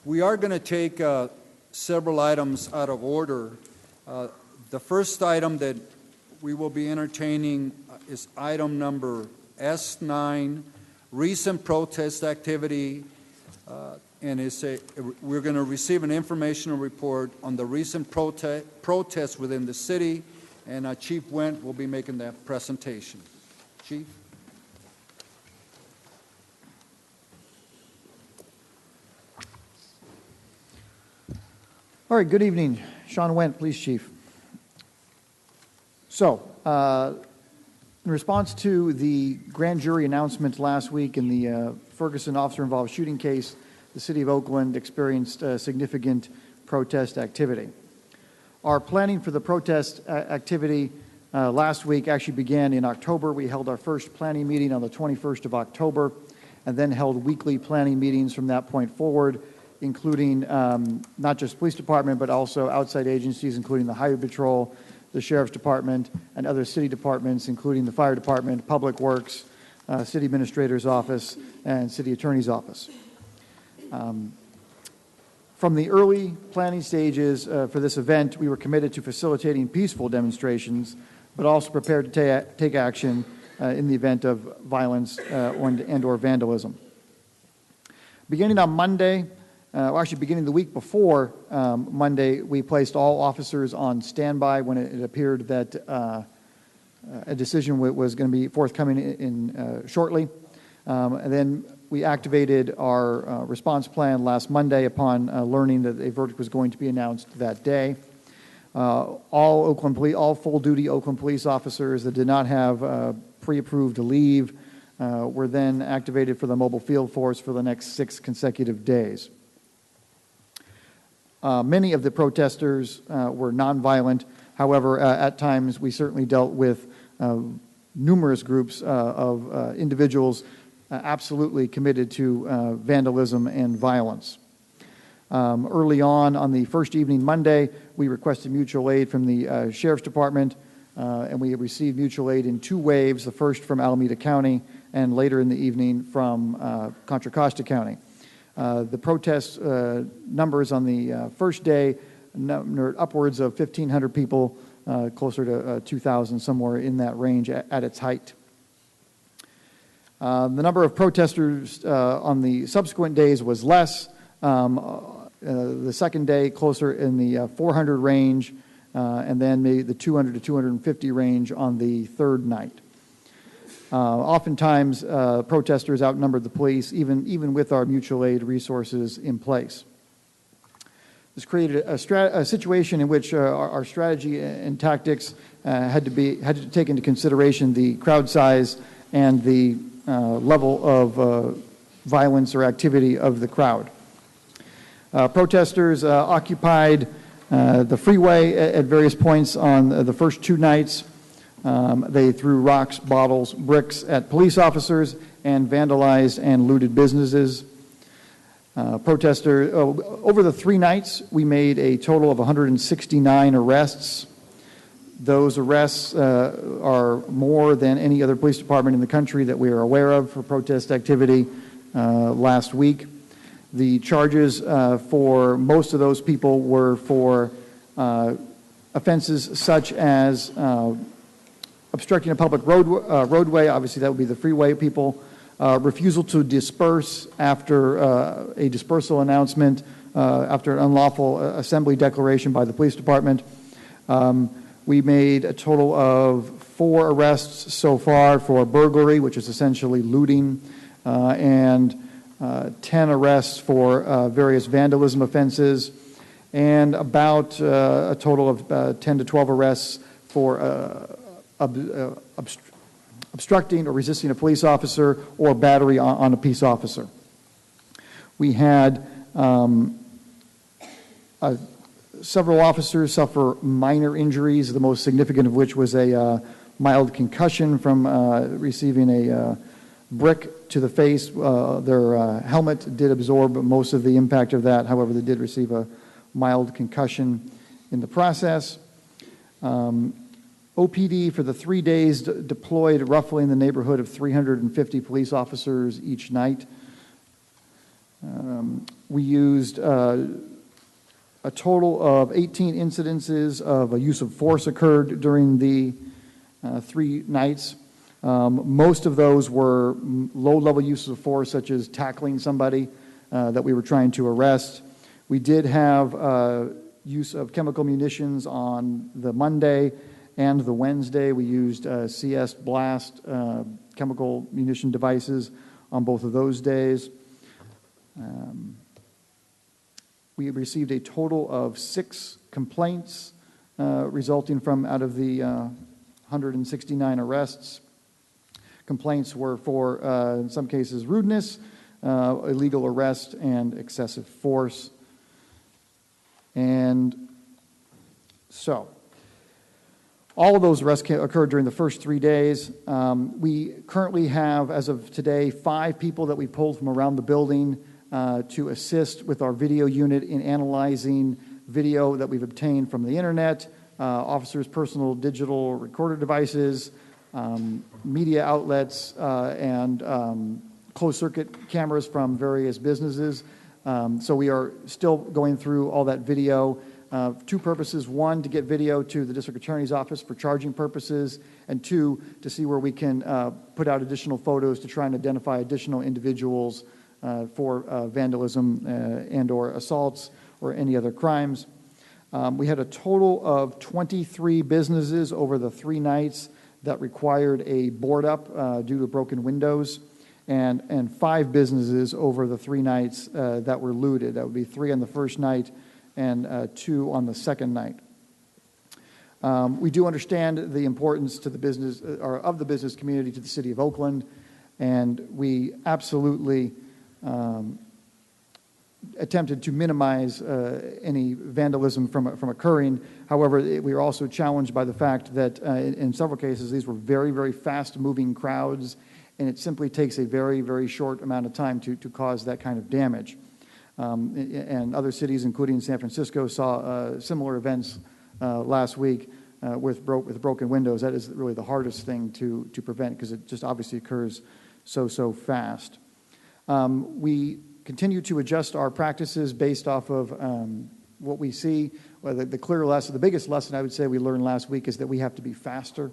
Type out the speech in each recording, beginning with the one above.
We are going to take several items out of order. The first item that we will be entertaining is item number S9, recent protest activity, and we're going to receive an informational report on the recent protests within the city, and Chief Whent will be making that presentation. Chief? All right, good evening. Sean Whent, Police Chief. So, in response to the grand jury announcement last week in the Ferguson officer-involved shooting case, the City of Oakland experienced significant protest activity. Our planning for the protest activity last week actually began in October. We held our first planning meeting on the 21st of October and then held weekly planning meetings from that point forward, including not just police department, but also outside agencies, including the Highway Patrol, the Sheriff's Department, and other city departments, including the Fire Department, Public Works, City Administrator's Office, and City Attorney's Office. From the early planning stages for this event, we were committed to facilitating peaceful demonstrations, but also prepared to take action in the event of violence and/or vandalism. Beginning on Monday, beginning the week before Monday, we placed all officers on standby when it appeared that a decision was going to be forthcoming shortly. And then we activated our response plan last Monday upon learning that a verdict was going to be announced that day. All full-duty Oakland police officers that did not have pre-approved leave were then activated for the mobile field force for the next 6 consecutive days. Many of the protesters were nonviolent. However, at times we certainly dealt with numerous groups of individuals absolutely committed to vandalism and violence. Early on the first evening Monday, we requested mutual aid from the Sheriff's Department, and we received mutual aid in 2 waves, the first from Alameda County and later in the evening from Contra Costa County. The protest numbers on the first day upwards of 1,500 people, closer to 2,000, somewhere in that range at its height. The number of protesters on the subsequent days was less. The second day closer in the 400 range, and then maybe the 200 to 250 range on the third night. Oftentimes, protesters outnumbered the police, even with our mutual aid resources in place. This created a situation in which our strategy and tactics had to take into consideration the crowd size and the level of violence or activity of the crowd. Protesters occupied the freeway at various points on the first 2 nights. They threw rocks, bottles, bricks at police officers and vandalized and looted businesses. Over the 3 nights, we made a total of 169 arrests. Those arrests are more than any other police department in the country that we are aware of for protest activity last week. The charges for most of those people were for offenses such as obstructing a public roadway, obviously that would be the freeway people, refusal to disperse after a dispersal announcement, after an unlawful assembly declaration by the police department. We made a total of 4 arrests so far for burglary, which is essentially looting, and 10 arrests for various vandalism offenses, and about a total of 10 to 12 arrests for obstructing or resisting a police officer or battery on a peace officer. We had several officers suffer minor injuries, the most significant of which was a mild concussion from receiving a brick to the face. Their helmet did absorb most of the impact of that. However, they did receive a mild concussion in the process. OPD for the 3 days deployed roughly in the neighborhood of 350 police officers each night. We used a total of 18 incidences of a use of force occurred during the 3 nights. Most of those were low-level uses of force, such as tackling somebody that we were trying to arrest. We did have use of chemical munitions on the Monday and the Wednesday. We used CS blast chemical munition devices on both of those days. We received a total of 6 complaints resulting from out of the 169 arrests. Complaints were for, in some cases, rudeness, illegal arrest, and excessive force. And so, all of those arrests occurred during the first 3 days. We currently have, as of today, 5 people that we pulled from around the building to assist with our video unit in analyzing video that we've obtained from the internet, officers' personal digital recorder devices, media outlets, and closed-circuit cameras from various businesses. So we are still going through all that video. 2 purposes: 1, to get video to the district attorney's office for charging purposes, and 2, to see where we can put out additional photos to try and identify additional individuals for vandalism and or assaults or any other crimes. We had a total of 23 businesses over the 3 nights that required a board up due to broken windows, and 5 businesses over the 3 nights that were looted. That would be 3 on the first night and 2 on the second night. We do understand the importance to the business or of the business community to the city of Oakland, and we absolutely attempted to minimize any vandalism from occurring. However, we are also challenged by the fact that in several cases these were very, very fast-moving crowds, and it simply takes a very, very short amount of time to cause that kind of damage. And other cities, including San Francisco, saw similar events last week with broken windows. That is really the hardest thing to prevent, because it just obviously occurs so fast. We continue to adjust our practices based off of what we see. Well, the clear lesson, the biggest lesson I would say we learned last week is that we have to be faster.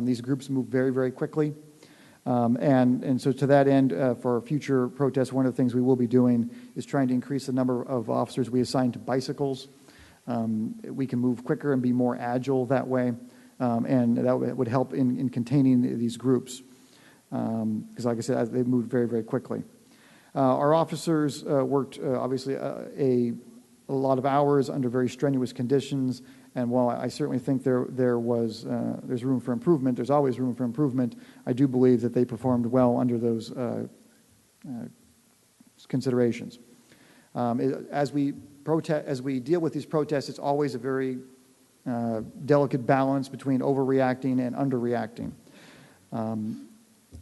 These groups move very, very quickly. And so to that end, for future protests, one of the things we will be doing is trying to increase the number of officers we assign to bicycles. We can move quicker and be more agile that way, and that would help in containing these groups. Because like I said, they moved very, very quickly. Our officers worked, obviously, a lot of hours under very strenuous conditions, and while I certainly think there's room for improvement, there's always room for improvement, I do believe that they performed well under those considerations. As we deal with these protests, it's always a very delicate balance between overreacting and underreacting.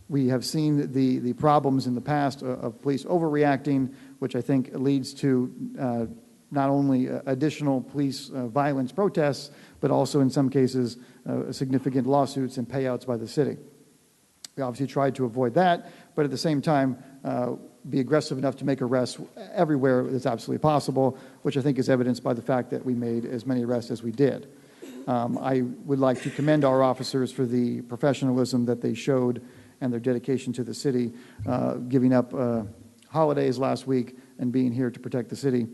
We have seen the problems in the past of police overreacting, which I think leads to not only additional police violence protests, but also in some cases significant lawsuits and payouts by the city. We obviously tried to avoid that, but at the same time be aggressive enough to make arrests everywhere that's absolutely possible, which I think is evidenced by the fact that we made as many arrests as we did. I would like to commend our officers for the professionalism that they showed and their dedication to the city, giving up holidays last week and being here to protect the city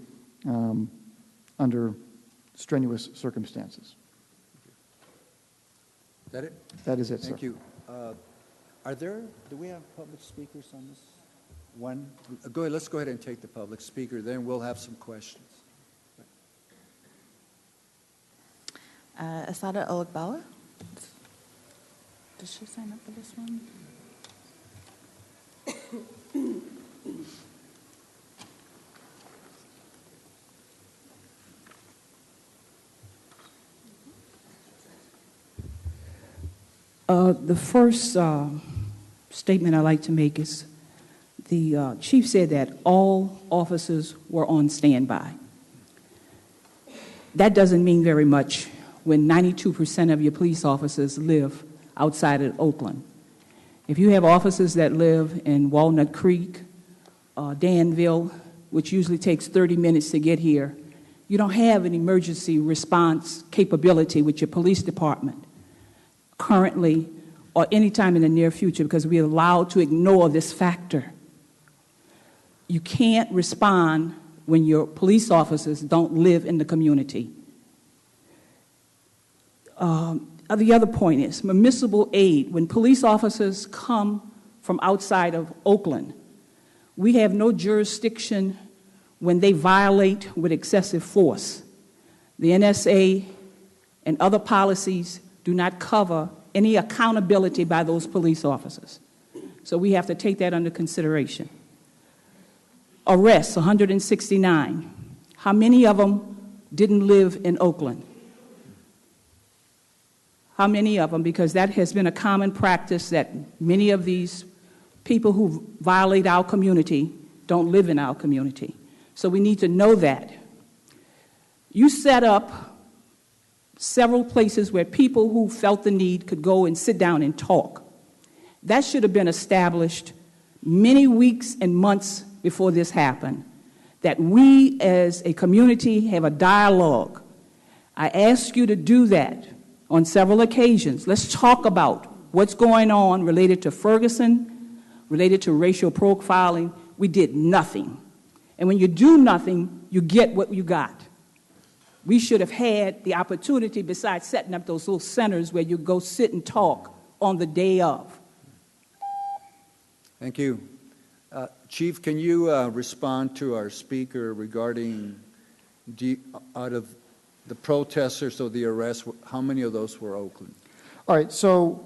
under strenuous circumstances. Is that it? That is it, Thank sir. you. Do we have public speakers on this? One, go ahead. Let's go ahead and take the public speaker. Then we'll have some questions. Asada Olagbala. Did she sign up for this one? The first statement I'd like to make is the chief said that all officers were on standby. That doesn't mean very much when 92% of your police officers live outside of Oakland. If you have officers that live in Walnut Creek, Danville, which usually takes 30 minutes to get here. You don't have an emergency response capability with your police department currently or anytime in the near future because we're allowed to ignore this factor. You can't respond when your police officers don't live in the community. The other point is permissible aid. When police officers come from outside of Oakland, we have no jurisdiction when they violate with excessive force. The NSA and other policies do not cover any accountability by those police officers. So we have to take that under consideration. Arrests, 169. How many of them didn't live in Oakland? How many of them? Because that has been a common practice that many of these people who violate our community don't live in our community. So we need to know that. You set up several places where people who felt the need could go and sit down and talk. That should have been established many weeks and months before this happened, that we as a community have a dialogue. I asked you to do that on several occasions. Let's talk about what's going on related to Ferguson, related to racial profiling. We did nothing. And when you do nothing, you get what you got. We should have had the opportunity, besides setting up those little centers where you go sit and talk on the day of. Thank you. Chief, can you respond to our speaker regarding out of the protesters or the arrests, how many of those were Oakland? All right, so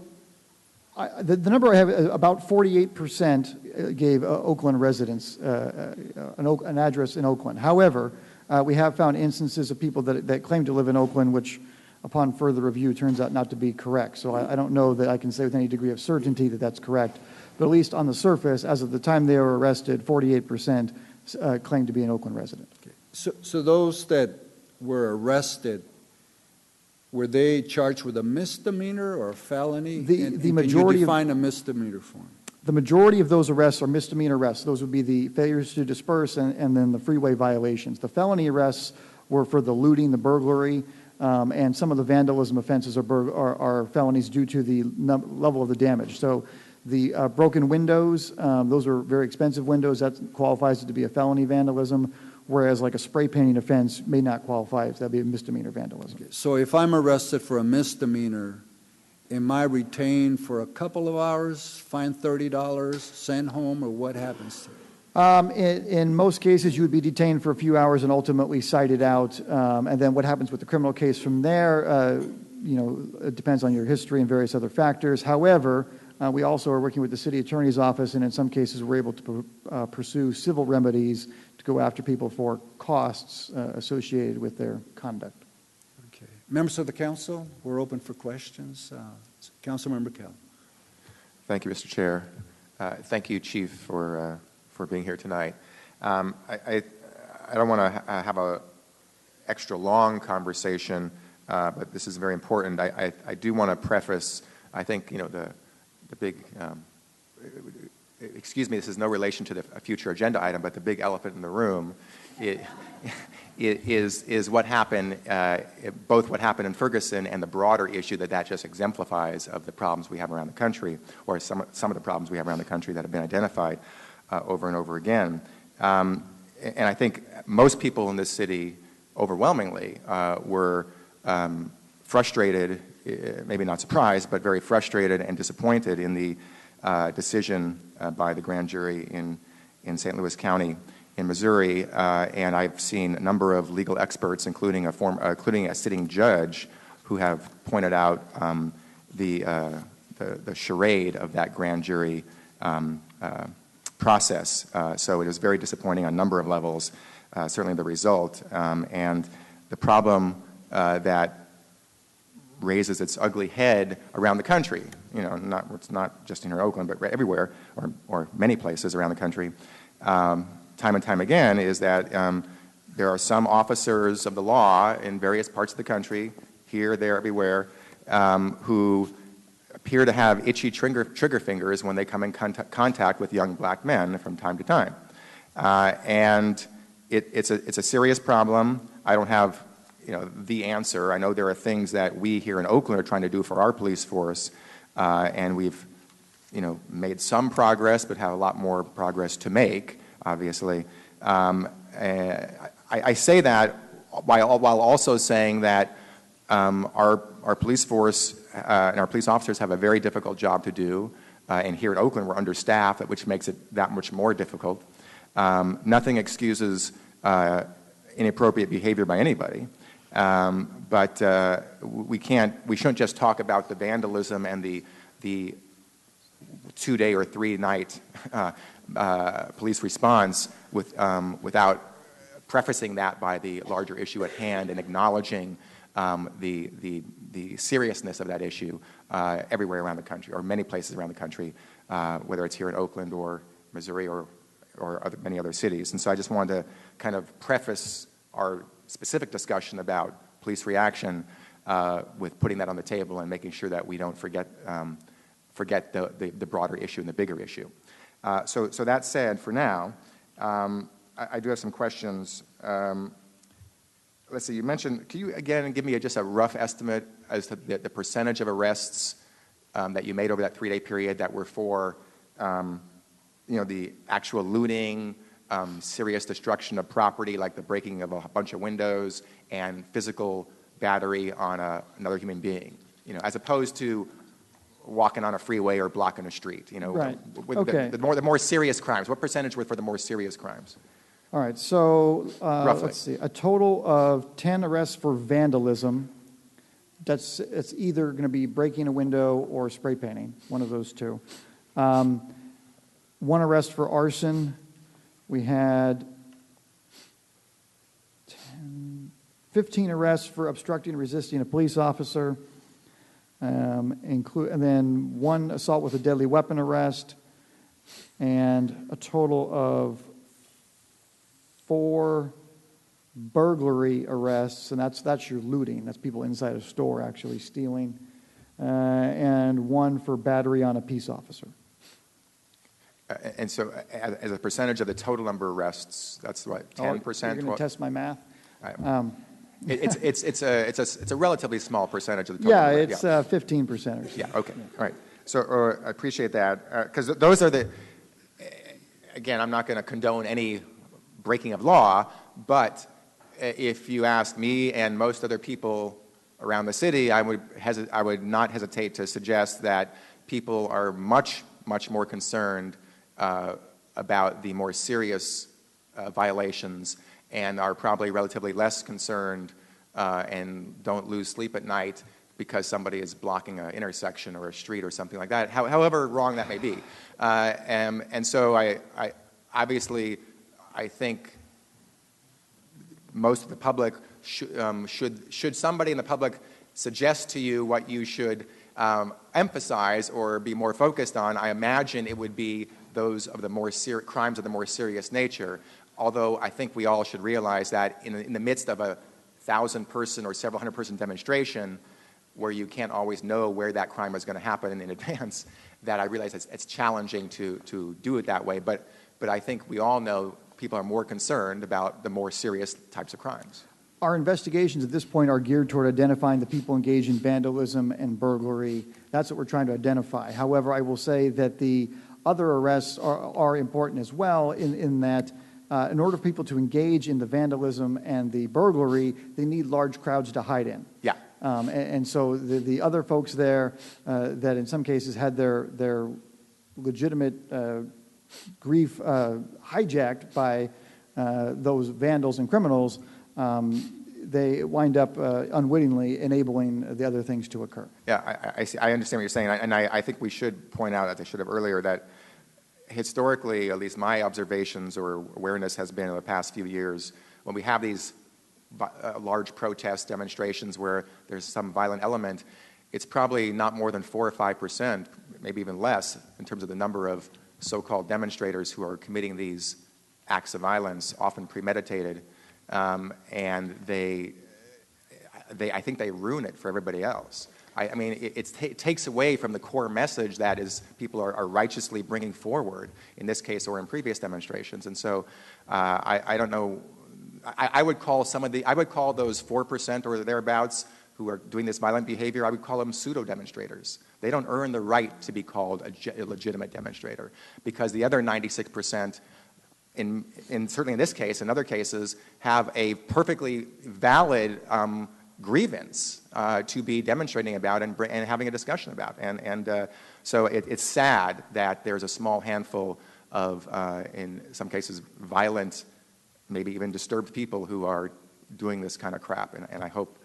the number I have, about 48% gave Oakland residents an address in Oakland. However, we have found instances of people that claim to live in Oakland, which upon further review turns out not to be correct. So I don't know that I can say with any degree of certainty that that's correct. But at least on the surface, as of the time they were arrested, 48% claimed to be an Oakland resident. Okay. So those that were arrested, were they charged with a misdemeanor or a felony? The majority can you define a misdemeanor for them? The majority of those arrests are misdemeanor arrests. Those would be the failures to disperse and then the freeway violations. The felony arrests were for the looting, the burglary, and some of the vandalism offenses are felonies due to the level of the damage. So the broken windows, those are very expensive windows. That qualifies it to be a felony vandalism, whereas like a spray painting offense may not qualify. That'd be a misdemeanor vandalism. Okay. So if I'm arrested for a misdemeanor, am I retained for a couple of hours, fined $30, sent home, or what happens to it? In most cases, you would be detained for a few hours and ultimately cited out. And then what happens with the criminal case from there, it depends on your history and various other factors. However, we also are working with the city attorney's office, and in some cases we're able to pursue civil remedies to go after people for costs associated with their conduct. Okay. Members of the council, we're open for questions. Councilmember Kell. Thank you, Mr. Chair. Thank you, Chief, for being here tonight. I don't want to have a extra long conversation, but this is very important. I do want to preface, I think, the big, excuse me, this is no relation to a future agenda item, but the big elephant in the room is what happened, both what happened in Ferguson and the broader issue that just exemplifies of the problems we have around the country, or some of the problems we have around the country that have been identified over and over again. And I think most people in this city, overwhelmingly, were frustrated, maybe not surprised, but very frustrated and disappointed in the decision by the grand jury in St. Louis County in Missouri. And I've seen a number of legal experts, including a sitting judge, who have pointed out the charade of that grand jury process. So it is very disappointing on a number of levels, certainly the result. And the problem that raises its ugly head around the country, it's not just in Oakland, but everywhere, or many places around the country, time and time again, is that there are some officers of the law in various parts of the country, here, there, everywhere, who appear to have itchy trigger fingers when they come in contact with young black men from time to time. And it's a serious problem. I don't have, the answer. I know there are things that we here in Oakland are trying to do for our police force, and we've, made some progress, but have a lot more progress to make, obviously. I say that while also saying that our police force and our police officers have a very difficult job to do, and here in Oakland we're understaffed, which makes it that much more difficult. Nothing excuses inappropriate behavior by anybody, but we shouldn't just talk about the vandalism and the 2-day or 3-night police response without prefacing that by the larger issue at hand and acknowledging the seriousness of that issue everywhere around the country, or many places around the country, whether it's here in Oakland or Missouri or many other cities. And so I just wanted to kind of preface our specific discussion about police reaction with putting that on the table and making sure that we don't forget the broader issue and the bigger issue. So that said, for now, I do have some questions. Let's see, you mentioned, can you again give me just a rough estimate as to the percentage of arrests that you made over that 3-day period that were for, the actual looting, serious destruction of property, like the breaking of a bunch of windows, and physical battery on another human being, as opposed to walking on a freeway or blocking a street, Right. Okay. The more serious crimes. What percentage were for the more serious crimes? All right, so Roughly. let's see, a total of 10 arrests for vandalism. It's either going to be breaking a window or spray painting, one of those two. 1 arrest for arson. We had 15 arrests for obstructing and resisting a police officer, and then 1 assault with a deadly weapon arrest, and a total of 4 burglary arrests, and that's your looting. That's people inside a store actually stealing, and 1 for battery on a peace officer. And so, as a percentage of the total number of arrests, that's what, 10%? You're going to test my math? It's a relatively small percentage of the total Yeah, number. it's 15% or so. Yeah, okay. All right. So I appreciate that. Because those are again, I'm not going to condone any breaking of law, but if you ask me and most other people around the city, I would not hesitate to suggest that people are much, much more concerned about the more serious violations, and are probably relatively less concerned and don't lose sleep at night because somebody is blocking an intersection or a street or something like that, however wrong that may be. And so I obviously, I think most of the public should somebody in the public suggest to you what you should emphasize or be more focused on, I imagine it would be those of the more crimes of the more serious nature. Although I think we all should realize that in the midst of a 1,000-person or several hundred-person demonstration, where you can't always know where that crime is going to happen in advance, that I realize it's challenging to do it that way. But I think we all know people are more concerned about the more serious types of crimes. Our investigations at this point are geared toward identifying the people engaged in vandalism and burglary. That's what we're trying to identify. However, I will say that the other arrests are important as well in that in order for people to engage in the vandalism and the burglary, they need large crowds to hide in. Yeah. And so the other folks there that in some cases had their legitimate grief hijacked by those vandals and criminals, they wind up unwittingly enabling the other things to occur. Yeah, I see. I understand what you're saying, and I think we should point out, as I should have earlier, that historically, at least my observations or awareness has been in the past few years, when we have these large protest demonstrations where there's some violent element, it's probably not more than 4 or 5%, maybe even less, in terms of the number of so-called demonstrators who are committing these acts of violence, often premeditated, and I think they ruin it for everybody else. I mean, it takes away from the core message that is people are righteously bringing forward in this case or in previous demonstrations. And so I don't know. I would call those 4% or thereabouts who are doing this violent behavior, I would call them pseudo-demonstrators. They don't earn the right to be called a legitimate demonstrator, because the other 96%, certainly in this case and other cases, have a perfectly valid grievance to be demonstrating about and having a discussion about. So it's sad that there's a small handful of, in some cases, violent, maybe even disturbed people who are doing this kind of crap. And I hope,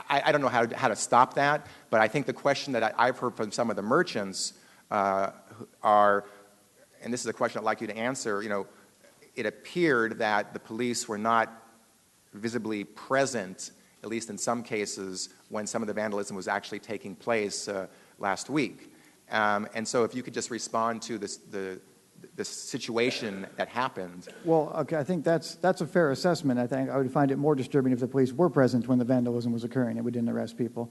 I don't know how to stop that, but I think the question that I've heard from some of the merchants are, and this is a question I'd like you to answer, it appeared that the police were not visibly present, at least in some cases, when some of the vandalism was actually taking place last week. And so if you could just respond to the situation that happened. Well, okay, I think that's a fair assessment. I think I would find it more disturbing if the police were present when the vandalism was occurring and we didn't arrest people.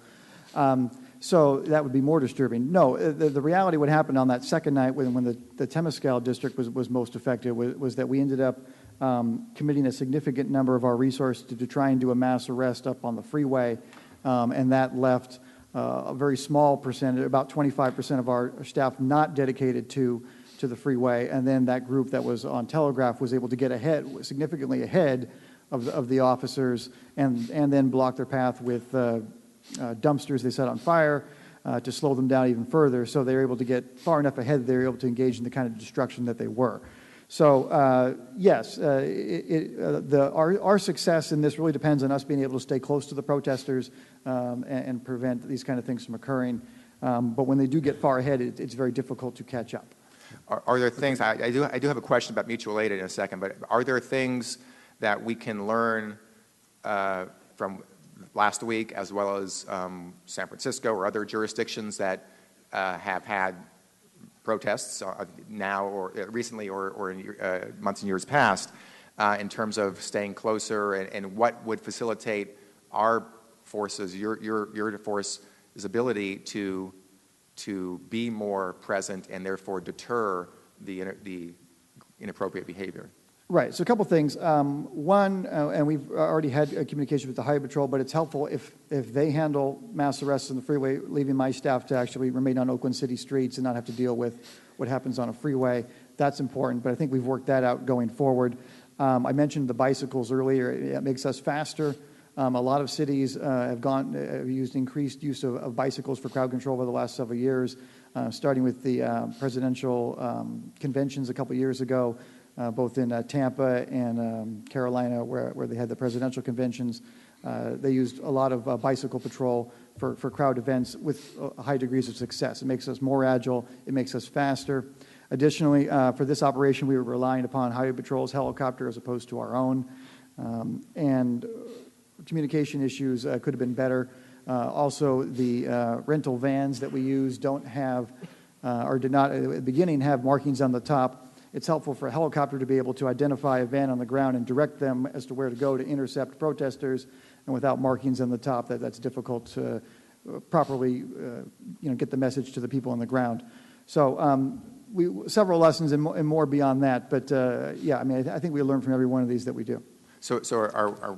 So that would be more disturbing. No, the reality what happened on that second night when the Temescal district was most affected was that we ended up committing a significant number of our resources to try and do a mass arrest up on the freeway, and that left a very small percentage, about 25% of our staff not dedicated to the freeway, and then that group that was on Telegraph was able to get significantly ahead of the officers, and then block their path with dumpsters they set on fire to slow them down even further. So they were able to get far enough ahead they were able to engage in the kind of destruction that they were. So yes, our success in this really depends on us being able to stay close to the protesters and prevent these kind of things from occurring. But when they do get far ahead, it's very difficult to catch up. Are there things, I do have a question about mutual aid in a second, but are there things that we can learn from last week, as well as San Francisco or other jurisdictions that have had protests now or recently or in months and years past, in terms of staying closer and what would facilitate our forces, your force's ability to be more present and therefore deter the inappropriate behavior? Right. So a couple things. One, and we've already had communication with the Highway Patrol, but it's helpful if they handle mass arrests on the freeway, leaving my staff to actually remain on Oakland City streets and not have to deal with what happens on a freeway. That's important, but I think we've worked that out going forward. I mentioned the bicycles earlier. It makes us faster. A lot of cities have used increased use of bicycles for crowd control over the last several years, starting with the presidential conventions a couple years ago, both in Tampa and Carolina, where they had the presidential conventions. They used a lot of bicycle patrol for crowd events with high degrees of success. It makes us more agile. It makes us faster. Additionally, for this operation, we were relying upon Highway Patrol's helicopter as opposed to our own. And communication issues could have been better. Also, the rental vans that we use don't have, or did not at the beginning have markings on the top. It's helpful for a helicopter to be able to identify a van on the ground and direct them as to where to go to intercept protesters, and without markings on the top, that's difficult to properly get the message to the people on the ground. So several lessons and more beyond that, but yeah, I mean, I think we learn from every one of these that we do. So are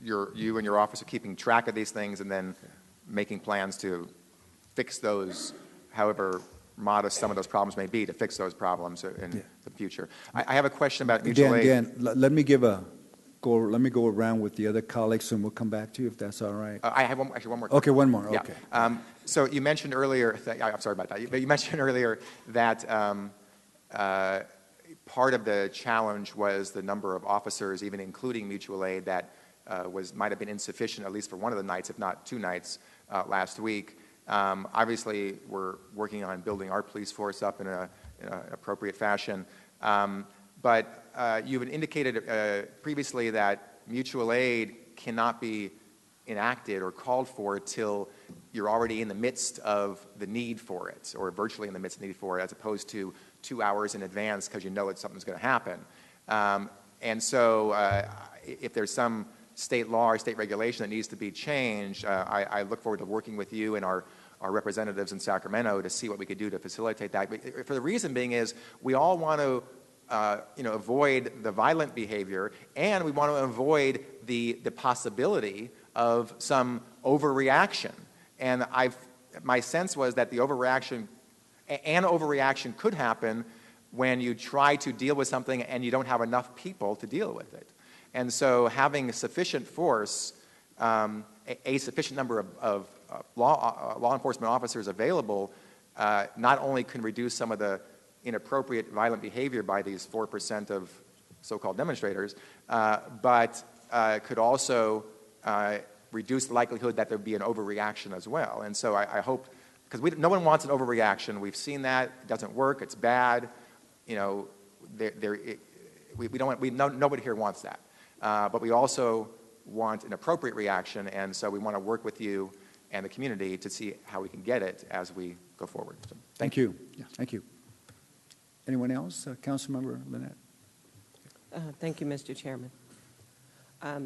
you and your office are keeping track of these things and then making plans to fix those, however modest some of those problems may be, to fix those problems in the future. I have a question about mutual aid. Dan, let me go around with the other colleagues, and we'll come back to you if that's all right. I have one more. Okay, one more. Yeah. Okay. So you mentioned earlier. I'm sorry about that. But you mentioned earlier that part of the challenge was the number of officers, even including mutual aid, that might have been insufficient, at least for one of the nights, if not two nights, last week. Obviously, we're working on building our police force up in an appropriate fashion. But you had indicated previously that mutual aid cannot be enacted or called for till you're already in the midst of the need for it, or virtually in the midst of the need for it, as opposed to 2 hours in advance because you know that something's going to happen. And so if there's some state law or state regulation that needs to be changed, I look forward to working with you and our representatives in Sacramento to see what we could do to facilitate that. But for the reason being is we all want to avoid the violent behavior, and we want to avoid the possibility of some overreaction. And my sense was that the overreaction could happen when you try to deal with something and you don't have enough people to deal with it. And so having sufficient force, a sufficient number of law enforcement officers available, not only can reduce some of the inappropriate violent behavior by these 4% of so-called demonstrators, but could also reduce the likelihood that there would be an overreaction as well. And so I hope, because no one wants an overreaction. We've seen that. It doesn't work. It's bad. Nobody here wants that. But we also want an appropriate reaction, and so we want to work with you and the community to see how we can get it as we go forward. So, Thank you. Yeah, thank you. Anyone else? Councilmember Lynette. Thank you, Mr. Chairman. I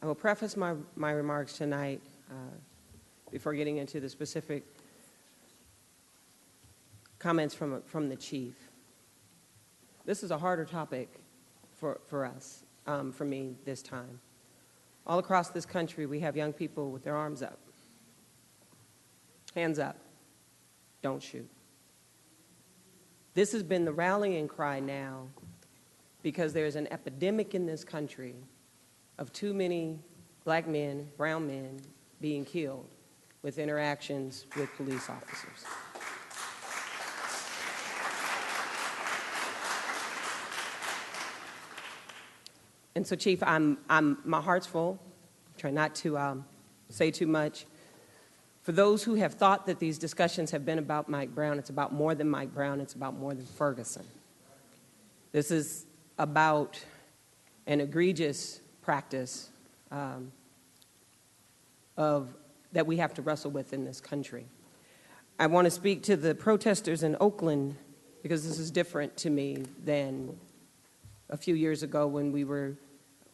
will preface my remarks tonight before getting into the specific comments from the chief. This is a harder topic for us, for me this time. All across this country, we have young people with their arms up. Hands up. Don't shoot. This has been the rallying cry now because there's an epidemic in this country of too many black men, brown men being killed with interactions with police officers. And so, Chief, my heart's full. Try not to say too much. For those who have thought that these discussions have been about Mike Brown, it's about more than Mike Brown. It's about more than Ferguson. This is about an egregious practice that we have to wrestle with in this country. I want to speak to the protesters in Oakland because this is different to me than a few years ago when we were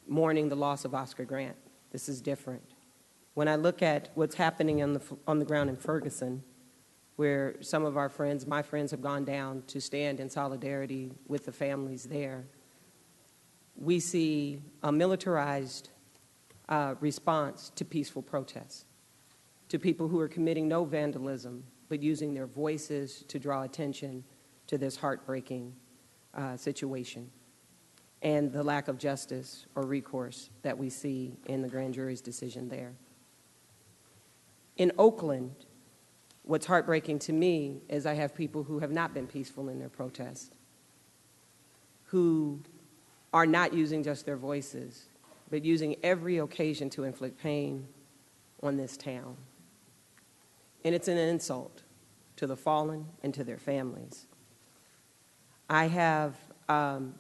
mourning the loss of Oscar Grant. This is different. When I look at what's happening on the ground in Ferguson, where some of our friends, my friends, have gone down to stand in solidarity with the families there, we see a militarized response to peaceful protests, to people who are committing no vandalism, but using their voices to draw attention to this heartbreaking situation and the lack of justice or recourse that we see in the grand jury's decision there. In Oakland, what's heartbreaking to me is I have people who have not been peaceful in their protests, who are not using just their voices, but using every occasion to inflict pain on this town. And it's an insult to the fallen and to their families. I have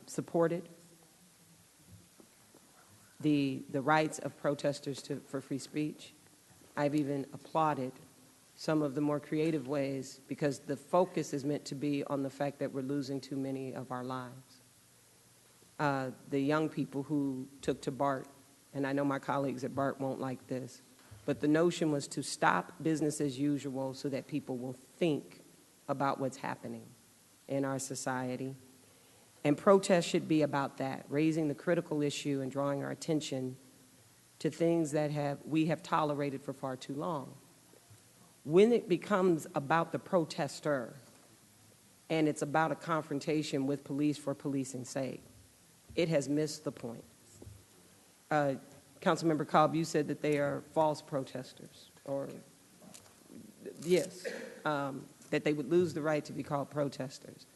supported the rights of protesters for free speech. I've even applauded some of the more creative ways because the focus is meant to be on the fact that we're losing too many of our lives. The young people who took to BART, and I know my colleagues at BART won't like this, but the notion was to stop business as usual so that people will think about what's happening in our society. And protest should be about that, raising the critical issue and drawing our attention to things that we have tolerated for far too long. When it becomes about the protester and it's about a confrontation with police for policing's sake, it has missed the point. Councilmember Cobb, you said that they are false protesters, or yes, that they would lose the right to be called protesters.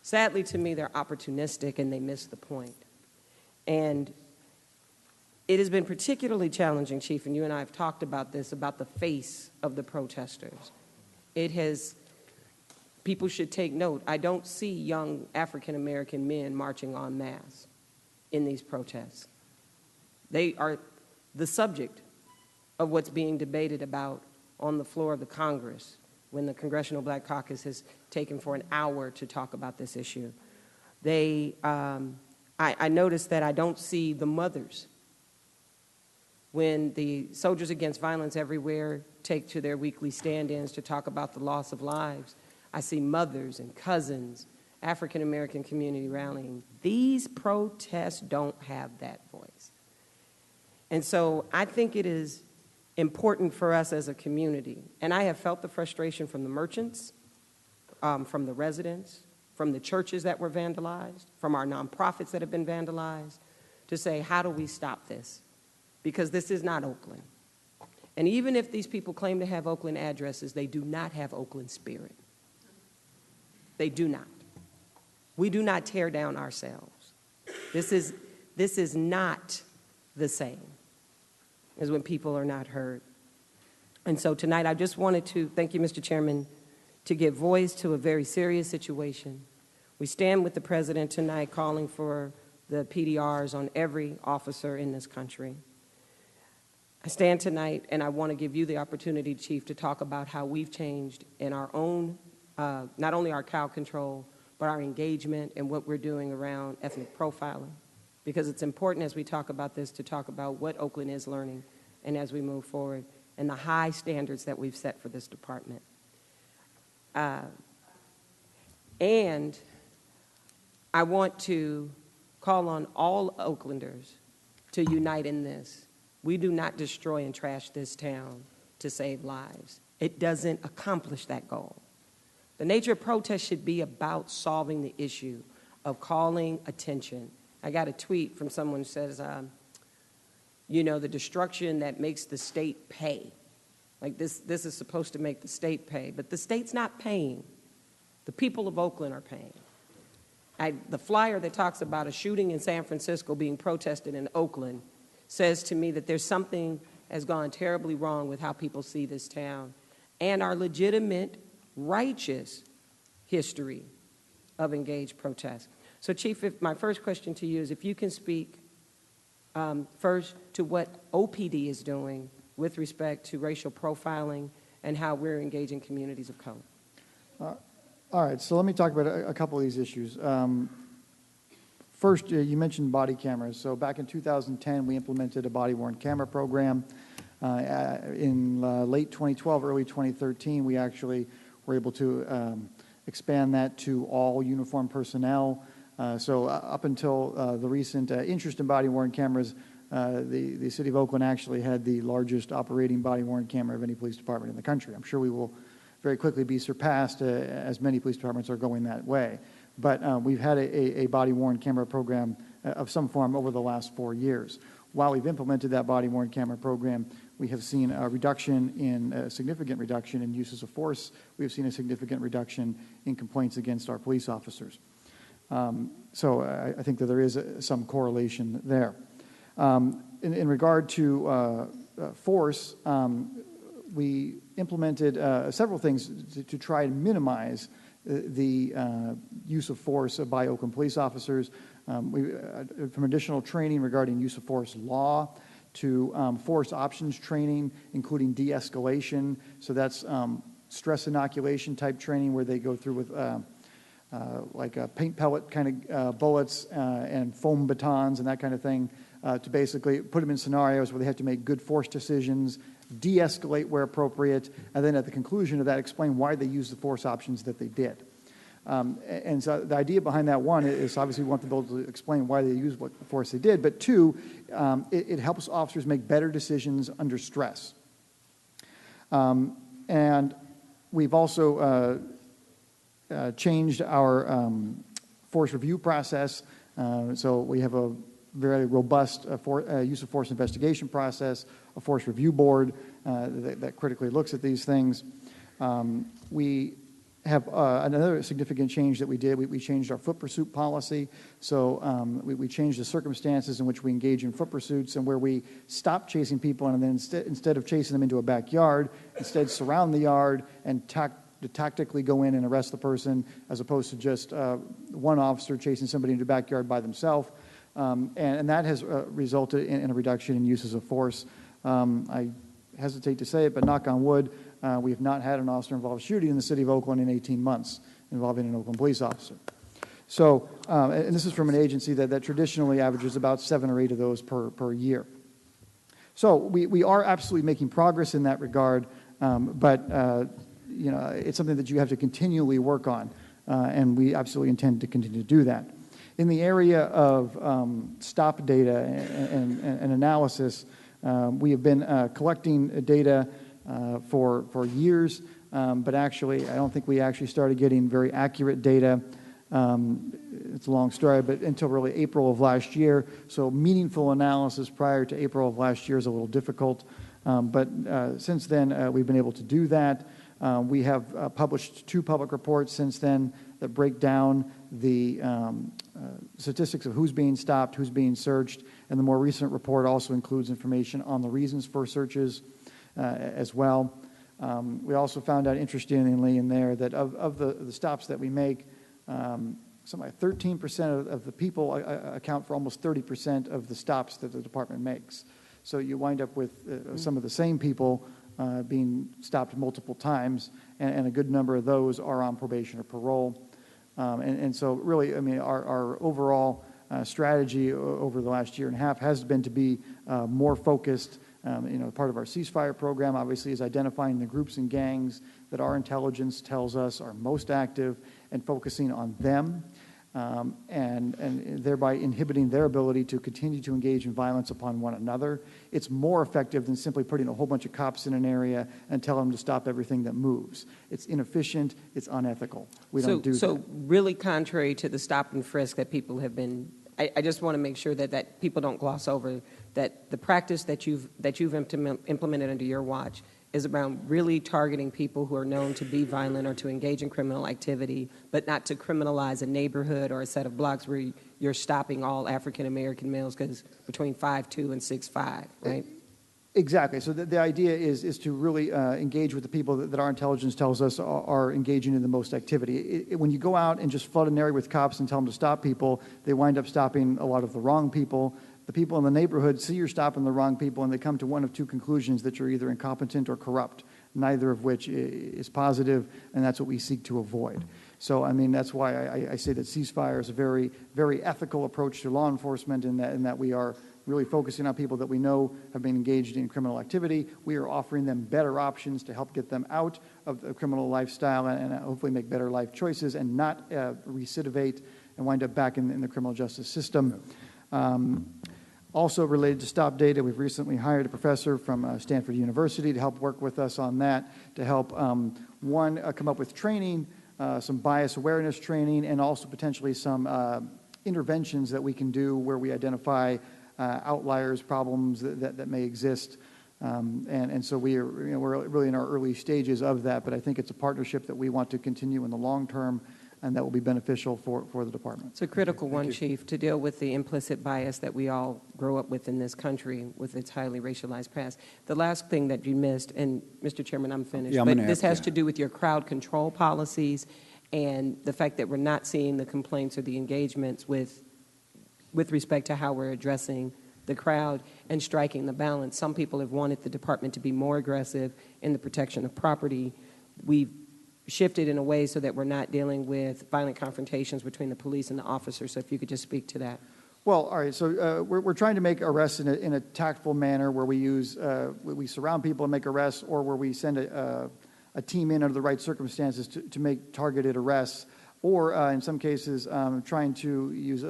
Sadly, to me, they're opportunistic and they miss the point. And it has been particularly challenging, Chief, and you and I have talked about this, about the face of the protesters. People should take note. I don't see young African-American men marching en masse in these protests. They are the subject of what's being debated about on the floor of the Congress when the Congressional Black Caucus has taken for an hour to talk about this issue. I noticed that I don't see the mothers when the Soldiers Against Violence Everywhere take to their weekly stand-ins to talk about the loss of lives, I see mothers and cousins, African-American community rallying. These protests don't have that voice. And so I think it is important for us as a community, and I have felt the frustration from the merchants, from the residents, from the churches that were vandalized, from our nonprofits that have been vandalized, to say, how do we stop this? Because this is not Oakland. And even if these people claim to have Oakland addresses, they do not have Oakland spirit. They do not. We do not tear down ourselves. This is not the same as when people are not heard. And so tonight I just wanted to, thank you, Mr. Chairman, to give voice to a very serious situation. We stand with the president tonight calling for the PDRs on every officer in this country. I stand tonight and I want to give you the opportunity, Chief, to talk about how we've changed in our own, not only our cow control, but our engagement and what we're doing around ethnic profiling. Because it's important as we talk about this to talk about what Oakland is learning and as we move forward and the high standards that we've set for this department. And I want to call on all Oaklanders to unite in this. We do not destroy and trash this town to save lives. It doesn't accomplish that goal. The nature of protest should be about solving the issue of calling attention. I got a tweet from someone who says, you know, the destruction that makes the state pay. Like this is supposed to make the state pay, but the state's not paying. The people of Oakland are paying. The flyer that talks about a shooting in San Francisco being protested in Oakland says to me that there's something has gone terribly wrong with how people see this town and our legitimate, righteous history of engaged protest. So, Chief, my first question to you is if you can speak first to what OPD is doing with respect to racial profiling and how we're engaging communities of color. All right, so let me talk about a couple of these issues. First, you mentioned body cameras. So back in 2010, we implemented a body-worn camera program. In late 2012, early 2013, we actually were able to expand that to all uniformed personnel. So up until the recent interest in body-worn cameras, the city of Oakland actually had the largest operating body-worn camera of any police department in the country. I'm sure we will very quickly be surpassed as many police departments are going that way. But we've had a body-worn camera program of some form over the last 4 years. While we've implemented that body-worn camera program, we have seen a significant reduction in uses of force. We have seen a significant reduction in complaints against our police officers. So I think that there is some correlation there. In regard to force, we implemented several things to try and minimize the use of force by Oakland police officers, from additional training regarding use of force law to force options training, including de-escalation. So that's stress inoculation type training where they go through with like a paint pellet kind of bullets and foam batons and that kind of thing to basically put them in scenarios where they have to make good force decisions, de-escalate where appropriate, and then at the conclusion of that, explain why they used the force options that they did. And so the idea behind that, one, is obviously we want them to be able to explain why they used what force they did, but two, it helps officers make better decisions under stress. And we've also changed our force review process, so we have a very robust use of force investigation process, a force review board that critically looks at these things. We have another significant change that we did. We changed our foot pursuit policy. So we changed the circumstances in which we engage in foot pursuits and where we stop chasing people and then instead of chasing them into a backyard, instead surround the yard and tactically go in and arrest the person as opposed to just one officer chasing somebody into a backyard by themselves. And that has resulted in a reduction in uses of force. I hesitate to say it, but knock on wood, we have not had an officer-involved shooting in the city of Oakland in 18 months involving an Oakland police officer. So, and this is from an agency that traditionally averages about 7 or 8 of those per year. So we are absolutely making progress in that regard, but it's something that you have to continually work on, and we absolutely intend to continue to do that. In the area of stop data and analysis, we have been collecting data for years, but actually, I don't think we actually started getting very accurate data. It's a long story, but until really April of last year. So meaningful analysis prior to April of last year is a little difficult. But since then, we've been able to do that. We have published 2 public reports since then that break down the statistics of who's being stopped, who's being searched, and the more recent report also includes information on the reasons for searches as well. We also found out, interestingly, in there that of the stops that we make, something like 13% of the people account for almost 30% of the stops that the department makes. So you wind up with some of the same people being stopped multiple times, and a good number of those are on probation or parole. And so really, I mean, our overall strategy over the last year and a half has been to be more focused. Part of our ceasefire program, obviously, is identifying the groups and gangs that our intelligence tells us are most active and focusing on them, and thereby inhibiting their ability to continue to engage in violence upon one another. It's more effective than simply putting a whole bunch of cops in an area and tell them to stop everything that moves. It's inefficient. It's unethical. We don't do that. So really contrary to the stop and frisk that people have been, I just want to make sure that people don't gloss over that the practice that you've implemented under your watch is around really targeting people who are known to be violent or to engage in criminal activity, but not to criminalize a neighborhood or a set of blocks where you're stopping all African-American males because between 5'2" and 6'5", right? Exactly. So the idea is to really engage with the people that our intelligence tells us are engaging in the most activity. When you go out and just flood an area with cops and tell them to stop people, they wind up stopping a lot of the wrong people. The people in the neighborhood see you're stopping the wrong people, and they come to one of 2 conclusions: that you're either incompetent or corrupt, neither of which is positive, and that's what we seek to avoid. So, I mean, that's why I say that ceasefire is a very, very ethical approach to law enforcement, in that we are really focusing on people that we know have been engaged in criminal activity. We are offering them better options to help get them out of the criminal lifestyle and hopefully make better life choices and not recidivate and wind up back in the criminal justice system. Also related to stop data, we've recently hired a professor from Stanford University to help work with us on that, to help, come up with training, some bias awareness training, and also potentially some interventions that we can do where we identify outliers, problems that may exist. And so we're really in our early stages of that, but I think it's a partnership that we want to continue in the long term, and that will be beneficial for the department. It's a critical one, Chief, to deal with the implicit bias that we all grow up with in this country with its highly racialized past. The last thing that you missed, and Mr. Chairman, I'm finished, but this has to do with your crowd control policies and the fact that we're not seeing the complaints or the engagements with respect to how we're addressing the crowd and striking the balance. Some people have wanted the department to be more aggressive in the protection of property. We've shifted in a way so that we're not dealing with violent confrontations between the police and the officers. So if you could just speak to that. Well, all right. So we're trying to make arrests in a tactful manner, where we surround people and make arrests, or where we send a team in under the right circumstances to make targeted arrests, or in some cases trying to use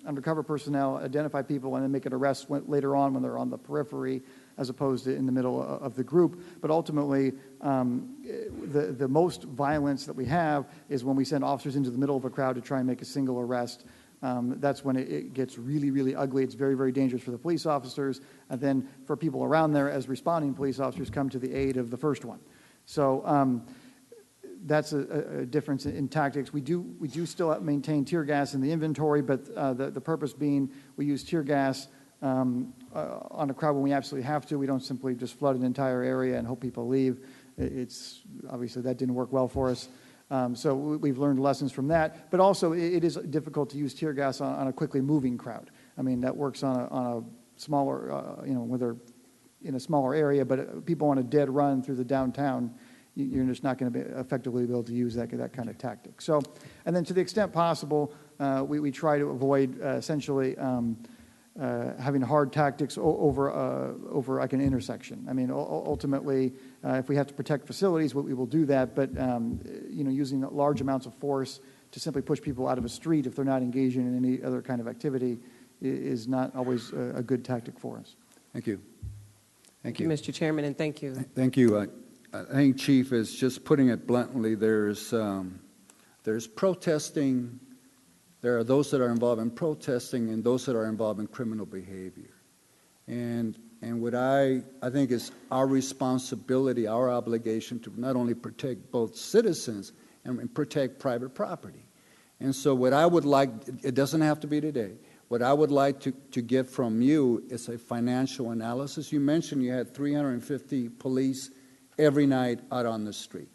undercover personnel, identify people, and then make an arrest later on when they're on the periphery, as opposed to in the middle of the group. But ultimately, the most violence that we have is when we send officers into the middle of a crowd to try and make a single arrest. That's when it gets really, really ugly. It's very, very dangerous for the police officers, and then for people around there as responding police officers come to the aid of the first one. So that's a difference in tactics. We do still maintain tear gas in the inventory, but the purpose being we use tear gas on a crowd when we absolutely have to. We don't simply just flood an entire area and hope people leave. It's obviously that didn't work well for us. So we've learned lessons from that. But also, it is difficult to use tear gas on a quickly moving crowd. I mean, that works on a smaller, when they're in a smaller area. But people on a dead run through the downtown, you're just not going to be effectively able to use that kind of tactic. So, and then to the extent possible, we try to avoid essentially having hard tactics over like an intersection. I mean, ultimately, if we have to protect facilities, we will do that. But using large amounts of force to simply push people out of a street if they're not engaging in any other kind of activity is not always a good tactic for us. Thank you. Thank you, Mr. Chairman, and thank you. Thank you. I think, Chief, is just putting it bluntly, there's protesting. There are those that are involved in protesting and those that are involved in criminal behavior. And what I think is our responsibility, our obligation to not only protect both citizens and protect private property. And so what I would like, it doesn't have to be today, what I would like to get from you is a financial analysis. You mentioned you had 350 police every night out on the street.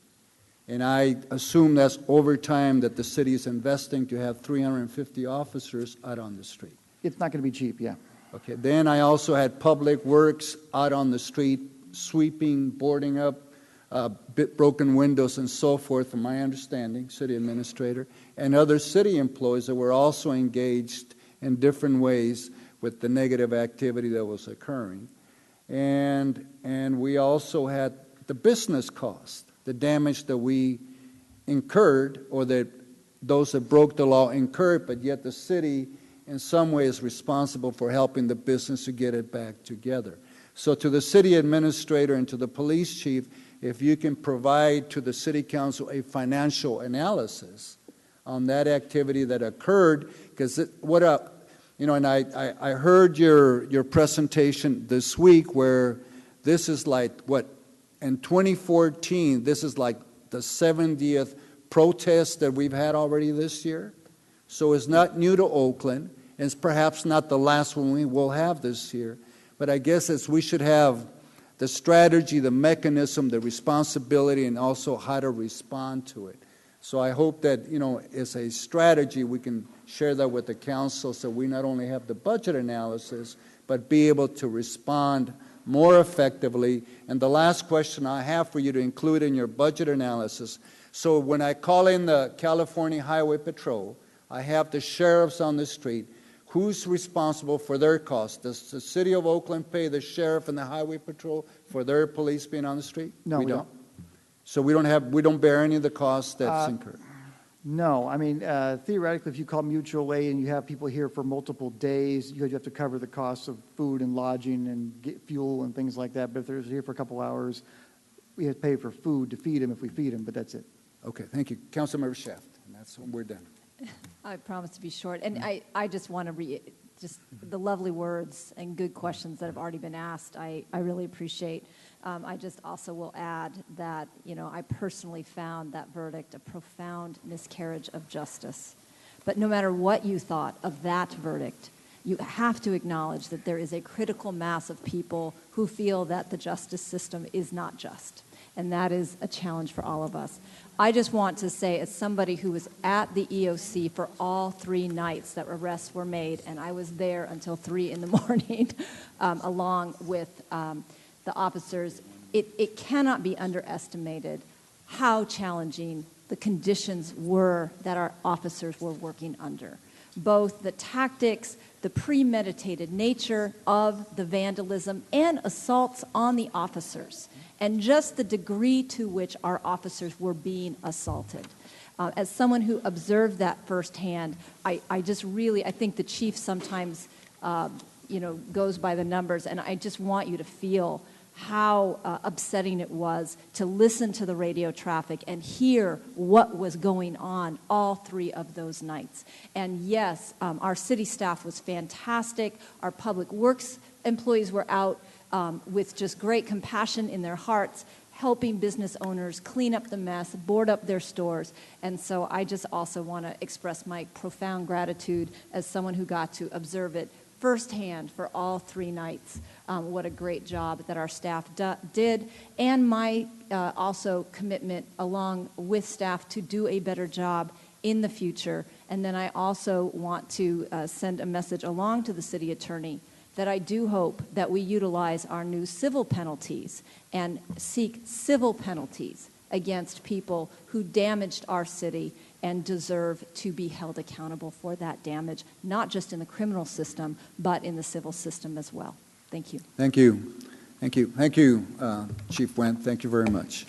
And I assume that's over time that the city is investing to have 350 officers out on the street. It's not going to be cheap, yeah. Okay. Then I also had Public Works out on the street, sweeping, boarding up, broken windows and so forth, from my understanding, city administrator, and other city employees that were also engaged in different ways with the negative activity that was occurring. And we also had the business cost, the damage that we incurred, or that those that broke the law incurred, but yet the city in some way is responsible for helping the business to get it back together. So to the city administrator and to the police chief, if you can provide to the city council a financial analysis on that activity that occurred, because and I heard your presentation this week where this is like, in 2014, this is like the 70th protest that we've had already this year. So it's not new to Oakland, and it's perhaps not the last one we will have this year. But I guess we should have the strategy, the mechanism, the responsibility, and also how to respond to it. So I hope that, as a strategy, we can share that with the council so we not only have the budget analysis, but be able to respond more effectively. And the last question I have for you to include in your budget analysis, so when I call in the California Highway Patrol, I have the sheriffs on the street. Who's responsible for their costs? Does the city of Oakland pay the sheriff and the highway patrol for their police being on the street? No, we don't. So we don't bear any of the costs that's incurred? No, I mean, theoretically, if you call mutual aid and you have people here for multiple days, you have to cover the costs of food and lodging and get fuel and things like that. But if they're here for a couple hours, we have to pay for food to feed them if we feed them, but that's it. Okay, thank you. Councilmember Shaft, and that's when we're done. I promise to be short. And I just want to read just the lovely words and good questions that have already been asked. I really appreciate. I just also will add that, I personally found that verdict a profound miscarriage of justice. But no matter what you thought of that verdict, you have to acknowledge that there is a critical mass of people who feel that the justice system is not just. And that is a challenge for all of us. I just want to say, as somebody who was at the EOC for all 3 nights that arrests were made, and I was there until 3 in the morning, along with the officers, it cannot be underestimated how challenging the conditions were that our officers were working under. Both the tactics, the premeditated nature of the vandalism and assaults on the officers, and just the degree to which our officers were being assaulted. As someone who observed that firsthand, I think the chief sometimes, goes by the numbers, and I just want you to feel how upsetting it was to listen to the radio traffic and hear what was going on all 3 of those nights. And yes, our city staff was fantastic. Our public works employees were out with just great compassion in their hearts, helping business owners clean up the mess, board up their stores. And so I just also want to express my profound gratitude as someone who got to observe it firsthand for all 3 nights. What a great job that our staff did, and my also commitment along with staff to do a better job in the future. And then I also want to send a message along to the city attorney that I do hope that we utilize our new civil penalties and seek civil penalties against people who damaged our city and deserve to be held accountable for that damage, not just in the criminal system, but in the civil system as well. Thank you. Thank you. Thank you. Thank you, Chief Whent. Thank you very much.